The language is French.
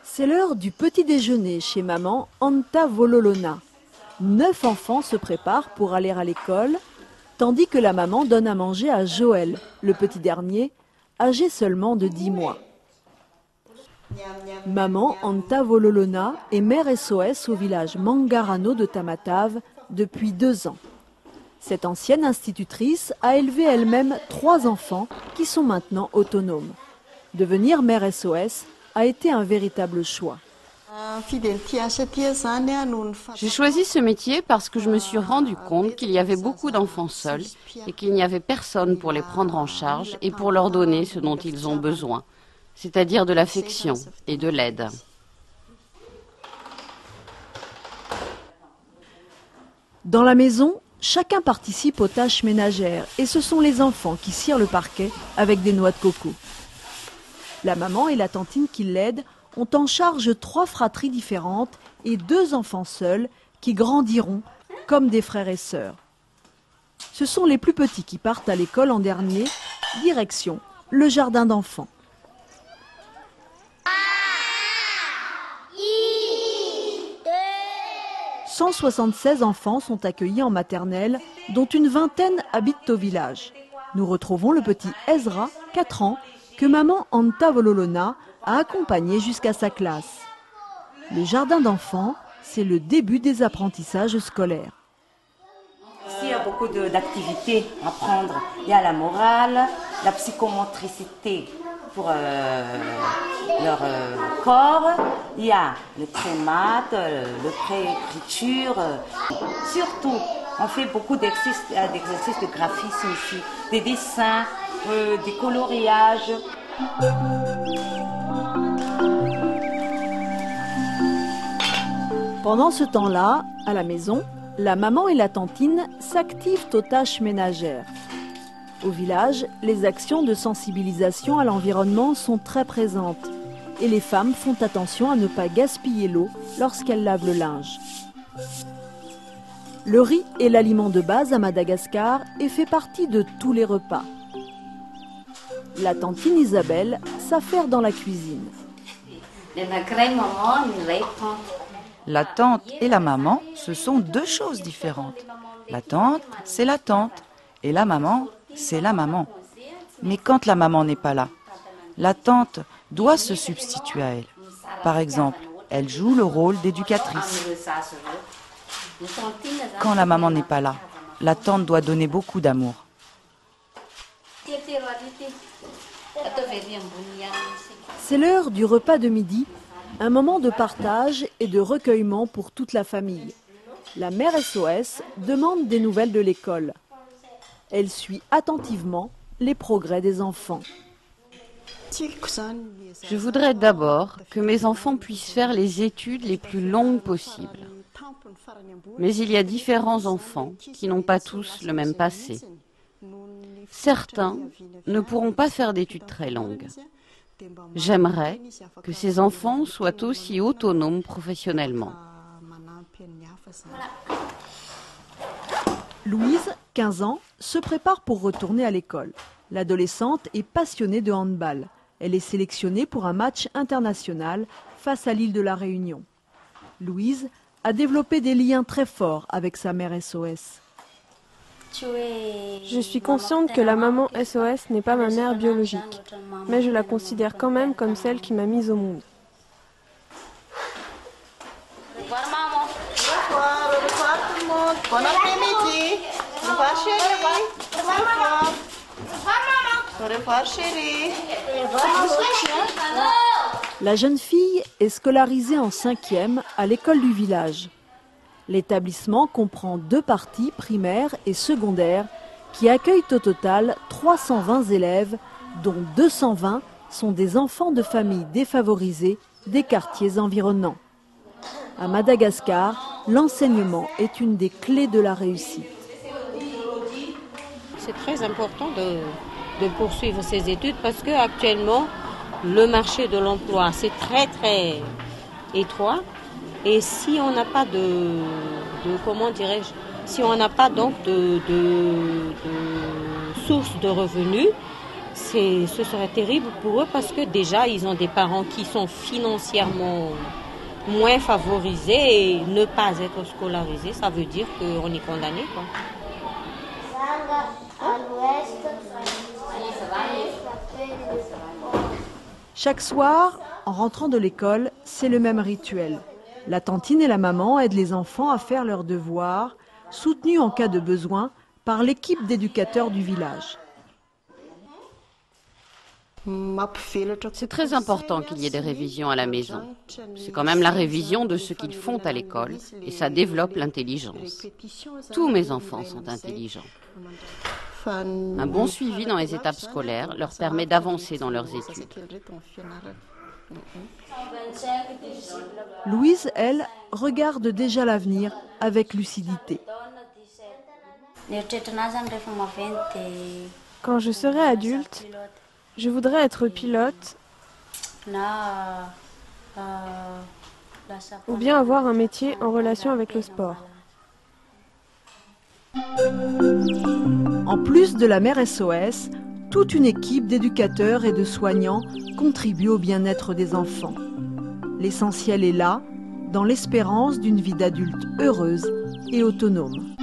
C'est l'heure du petit déjeuner chez maman Anta Vololona. 9 enfants se préparent pour aller à l'école, tandis que la maman donne à manger à Joël, le petit dernier, âgé seulement de 10 mois. Maman Anta Vololona est mère SOS au village Mangarano de Tamatave depuis 2 ans. Cette ancienne institutrice a élevé elle-même 3 enfants qui sont maintenant autonomes. Devenir mère SOS a été un véritable choix. J'ai choisi ce métier parce que je me suis rendu compte qu'il y avait beaucoup d'enfants seuls et qu'il n'y avait personne pour les prendre en charge et pour leur donner ce dont ils ont besoin, c'est-à-dire de l'affection et de l'aide. Dans la maison, chacun participe aux tâches ménagères et ce sont les enfants qui cirent le parquet avec des noix de coco. La maman et la tantine qui l'aident ont en charge 3 fratries différentes et 2 enfants seuls qui grandiront comme des frères et sœurs. Ce sont les plus petits qui partent à l'école en dernier, direction le jardin d'enfants. 176 enfants sont accueillis en maternelle, dont une vingtaine habitent au village. Nous retrouvons le petit Ezra, 4 ans, que maman Anta Vololona a accompagné jusqu'à sa classe. Le jardin d'enfants, c'est le début des apprentissages scolaires. Ici, il y a beaucoup d'activités à apprendre. Il y a la morale, la psychomotricité pour leur corps. Il y a le pré-maths, le pré-écriture. Surtout, on fait beaucoup d'exercices de graphisme ici, des dessins, des coloriages. Pendant ce temps-là, à la maison, la maman et la tantine s'activent aux tâches ménagères. Au village, les actions de sensibilisation à l'environnement sont très présentes et les femmes font attention à ne pas gaspiller l'eau lorsqu'elles lavent le linge. Le riz est l'aliment de base à Madagascar et fait partie de tous les repas. La tantine Isabelle s'affaire dans la cuisine. La tante et la maman, ce sont 2 choses différentes. La tante, c'est la tante, et la maman, c'est la maman. Mais quand la maman n'est pas là, la tante doit se substituer à elle. Par exemple, elle joue le rôle d'éducatrice. Quand la maman n'est pas là, la tante doit donner beaucoup d'amour. C'est l'heure du repas de midi, un moment de partage et de recueillement pour toute la famille. La mère SOS demande des nouvelles de l'école. Elle suit attentivement les progrès des enfants. Je voudrais d'abord que mes enfants puissent faire les études les plus longues possibles. Mais il y a différents enfants qui n'ont pas tous le même passé. Certains ne pourront pas faire d'études très longues. J'aimerais que ces enfants soient aussi autonomes professionnellement. Louise, 15 ans, se prépare pour retourner à l'école. L'adolescente est passionnée de handball. Elle est sélectionnée pour un match international face à l'île de la Réunion. Louise a développé des liens très forts avec sa mère SOS. Je suis consciente que la maman SOS n'est pas ma mère biologique, mais je la considère quand même comme celle qui m'a mise au monde. Bonsoir, au revoir tout le monde. Bon après-midi. Au revoir chérie. Au revoir chérie. La jeune fille est scolarisée en 5e à l'école du village. L'établissement comprend 2 parties primaires et secondaires qui accueillent au total 320 élèves, dont 220 sont des enfants de familles défavorisées des quartiers environnants. À Madagascar, l'enseignement est une des clés de la réussite. C'est très important de poursuivre ses études parce qu'actuellement, le marché de l'emploi, c'est très très étroit. Et si on n'a pas si on n'a pas donc de source de revenus, ce serait terrible pour eux parce que déjà, ils ont des parents qui sont financièrement moins favorisés et ne pas être scolarisés, ça veut dire qu'on est condamné, quoi. Chaque soir, en rentrant de l'école, c'est le même rituel. La tantine et la maman aident les enfants à faire leurs devoirs, soutenus en cas de besoin par l'équipe d'éducateurs du village. C'est très important qu'il y ait des révisions à la maison. C'est quand même la révision de ce qu'ils font à l'école et ça développe l'intelligence. Tous mes enfants sont intelligents. Un bon suivi dans les étapes scolaires leur permet d'avancer dans leurs études. Louise, elle, regarde déjà l'avenir avec lucidité. Quand je serai adulte, je voudrais être pilote ou bien avoir un métier en relation avec le sport. En plus de la mère SOS, toute une équipe d'éducateurs et de soignants contribue au bien-être des enfants. L'essentiel est là, dans l'espérance d'une vie d'adulte heureuse et autonome.